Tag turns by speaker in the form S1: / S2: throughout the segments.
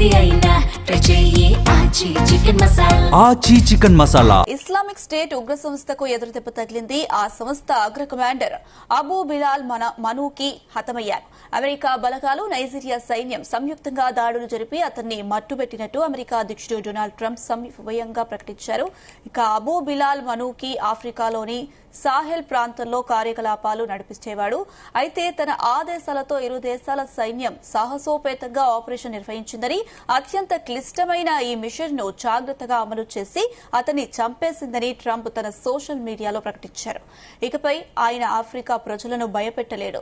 S1: ఏది అయినా ట్రై చెయ్యి ఆచి చికెన్ మసాలా.
S2: ఇస్లామిక్ స్టేట్ ఉగ్ర సంస్థకు ఎదురుదెబ్బ తగిలింది. ఆ సంస్థ అగ్ర కమాండర్ అబూ బిలాల్ మనూకి హతమయ్యారు. అమెరికా బలగాలు, నైజీరియా సైన్యం సంయుక్తంగా దాడులు జరిపి అతన్ని మట్టుబెట్టినట్టు అమెరికా అధ్యక్షుడు డొనాల్డ్ ట్రంప్ స్వయంగా ప్రకటించారు. ఇక అబూ బిలాల్ మనూకి ఆఫ్రికాలోని సాహెల్ ప్రాంతంలో కార్యకలాపాలు నడిపించేవాడు. అయితే తన ఆదేశాలతో ఇరు దేశాల సైన్యం సాహసోపేతంగా ఆపరేషన్ నిర్వహించిందని, అత్యంత క్లిష్టమైన ఈ మిషన్ ను జాగ్రత్తగా అమలు చేసి అతన్ని చంపేసిందని ట్రంప్ తన సోషల్ మీడియాలో ప్రకటించారు. ఇకపై ఆయన ఆఫ్రికా ప్రజలను భయపెట్టలేడు,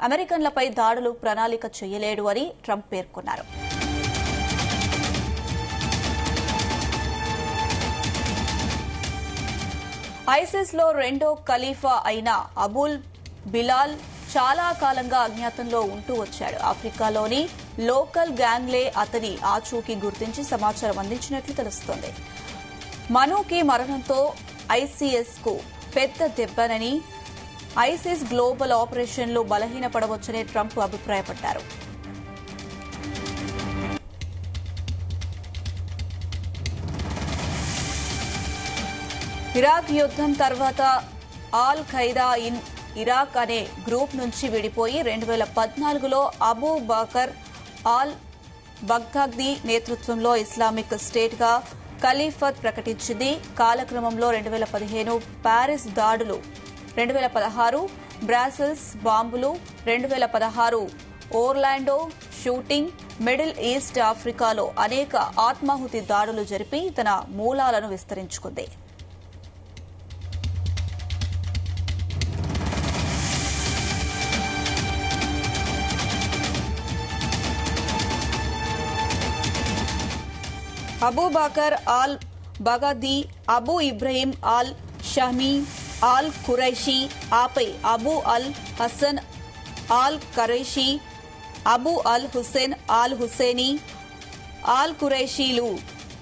S2: అమెరికన్లపై దాడులు ప్రణాళిక చేయలేడు అని ట్రంప్ పేర్కొన్నారు. ఐసిస్ లో రెండో ఖలీఫా అయిన అబుల్ బిలాల్ చాలా కాలంగా అజ్ఞాతంలో ఉంటూ వచ్చాడు. ఆఫ్రికాలోని లోకల్ గ్యాంగ్లే అతని ఆచూకీ గుర్తించి సమాచారం అందించినట్లు తెలుస్తోంది. మనూకి మరణంతో ఐసీఎస్ కు పెద్ద దెబ్బనని, ఐసిస్ గ్లోబల్ ఆపరేషన్లు బలహీనపడవచ్చని ట్రంప్ అభిప్రాయపడ్డారు. ఇరాక్ యుద్దం తర్వాత ఆల్ ఖైదా ఇన్ ఇరాక్ అనే గ్రూప్ నుంచి విడిపోయి 2014లో అబూ బకర్ ఆల్ బగ్దాదీ నేతృత్వంలో ఇస్లామిక్ స్టేట్ గా ఖలీఫత్ ప్రకటించింది. కాలక్రమంలో 2015 ప్యారిస్ దాడులు, 2016 బ్రాసిల్స్ బాంబులు, 2016 ఓర్లాండో షూటింగ్, మిడిల్ ఈస్ట్ ఆఫ్రికాలో అనేక ఆత్మాహుతి దాడులు జరిపి తన మూలాలను విస్తరించుకుంది. Abu Bakr al Baghdadi, Abu Ibrahim al Hashimi al Qurashi, ఆపై Abu al Hasan al Qurashi, Abu al Hussein al Husseini al ఖురైషీలు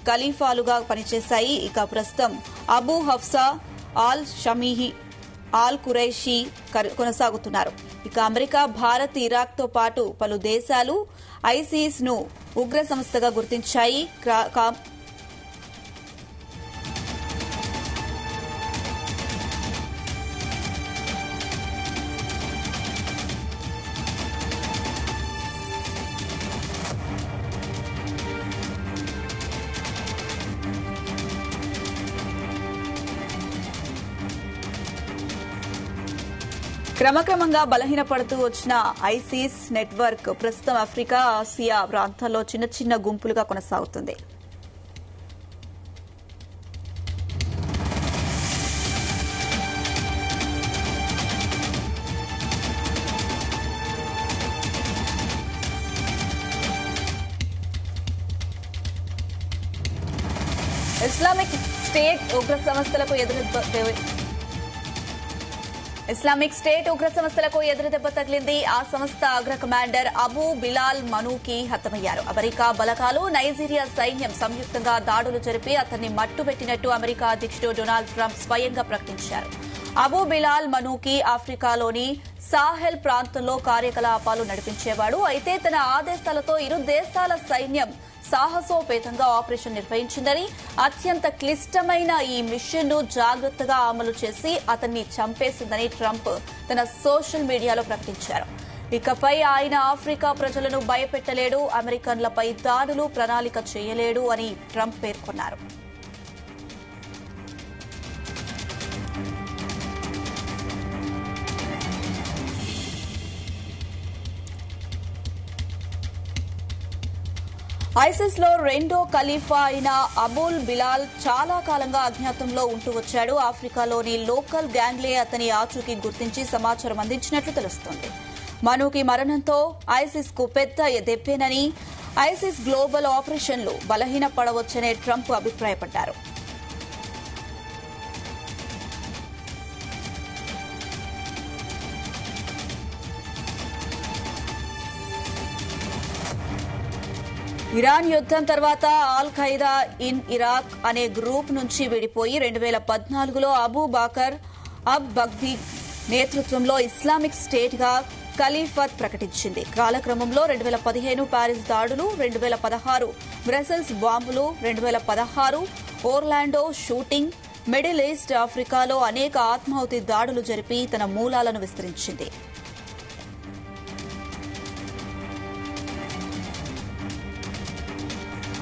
S2: ఖలీఫాలుగా పనిచేశాయి. ఇక ప్రస్తుతం Abu Hafsa al Shamimi al Qurashi కొనసాగుతున్నారు. ఇక అమెరికా, భారత్, ఇరాక్ తో పాటు పలు దేశాలు ఐసిస్ ను ఉగ్ర సంస్థగా గుర్తించాయి. క్రమక్రమంగా బలహీనపడుతూ వచ్చిన ఐసిస్ నెట్వర్క్ ప్రస్తుతం ఆఫ్రికా, ఆసియా ప్రాంతాల్లో చిన్న చిన్న గుంపులుగా కొనసాగుతుంది. ఇస్లామిక్ స్టేట్ ఉగ్ర సంస్థలకు ఎదురుదెబ్బ తగిలింది. ఆ సంస్థ అగ్ర కమాండర్ అబూ బిలాల్ మనూకి హతమయ్యారు. అమెరికా బలగాలు, నైజీరియా సైన్యం సంయుక్తంగా దాడులు జరిపి అతన్ని మట్టుబెట్టినట్టు అమెరికా అధ్యక్షుడు డొనాల్డ్ ట్రంప్ స్వయంగా ప్రకటించారు. అబూ బిలాల్ మనూకి ఆఫ్రికాలోని సాహెల్ ప్రాంతంలో కార్యకలాపాలు నడిపించేవాడు. అయితే తన ఆదేశాలతో ఇరు దేశాల సైన్యం సాహసోపేతంగా ఆపరేషన్ నిర్వహించిందని, అత్యంత క్లిష్టమైన ఈ మిషన్ ను జాగ్రత్తగా అమలు చేసి అతన్ని చంపేసిందని ట్రంప్ తన సోషల్ మీడియాలో ప్రకటించారు. ఇకపై ఆయన ఆఫ్రికా ప్రజలను భయపెట్టలేడు, అమెరికన్లపై దాడులు ప్రణాళిక చేయలేడు అని ట్రంప్ పేర్కొన్నారు. ఐసిస్ లో రెండో ఖలీఫా అయిన అబుల్ బిలాల్ చాలా కాలంగా అజ్ఞాతంలో ఉంటూ వచ్చాడు. ఆఫ్రికాలోని లోకల్ గ్యాంగ్లే అతని ఆచూకీ గుర్తించి సమాచారం అందించినట్లు తెలుస్తోంది. మనూకి మరణంతో ఐసిస్ కు పెద్ద దెబ్బేనని, ఐసిస్ గ్లోబల్ ఆపరేషన్లు బలహీనపడవచ్చనే ట్రంప్ అభిప్రాయపడ్డారు. ఇరాన్ యుద్దం తర్వాత ఆల్ ఖైదా ఇన్ ఇరాక్ అనే గ్రూప్ నుంచి విడిపోయి 2014లో అబూ బకర్ అల్ బగ్దాదీ నేతృత్వంలో ఇస్లామిక్ స్టేట్ గా ఖలీఫత్ ప్రకటించింది. కాలక్రమంలో 2015 ప్యారిస్ దాడులు, 2016 బ్రసెల్స్ బాంబులు, 2016 ఓర్లాండో షూటింగ్, మిడిల్ ఈస్ట్, ఆఫ్రికాలో అనేక ఆత్మాహుతి దాడులు జరిపి తన మూలాలను విస్తరించింది.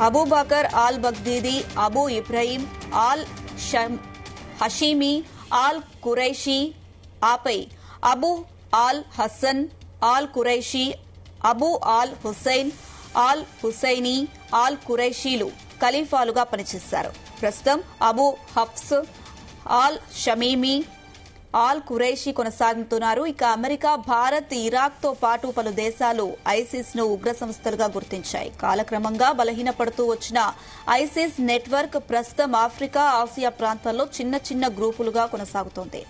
S2: Abu Bakr al Baghdadi, Abu Ibrahim al Hashimi, al Qurashi, ఆపై Abu al Hasan al Qurashi, Abu al Hussein al Husseini, al కురైషీలు ఖలీఫాలుగా పనిచేశారు. ప్రస్తుతం Abu Hafs al Shamimi, al Qurashi కొనసాగుతున్నారు. ఇక అమెరికా, భారత్, ఇరాక్తో పాటు పలు దేశాలు ఐసిస్ ను ఉగ్ర సంస్థలుగా గుర్తించాయి. కాలక్రమంగా బలహీనపడుతూ వచ్చిన ఐసిస్ నెట్వర్క్ ప్రస్తుతం ఆఫ్రికా, ఆసియా ప్రాంతాల్లో చిన్న చిన్న గ్రూపులుగా కొనసాగుతోంది.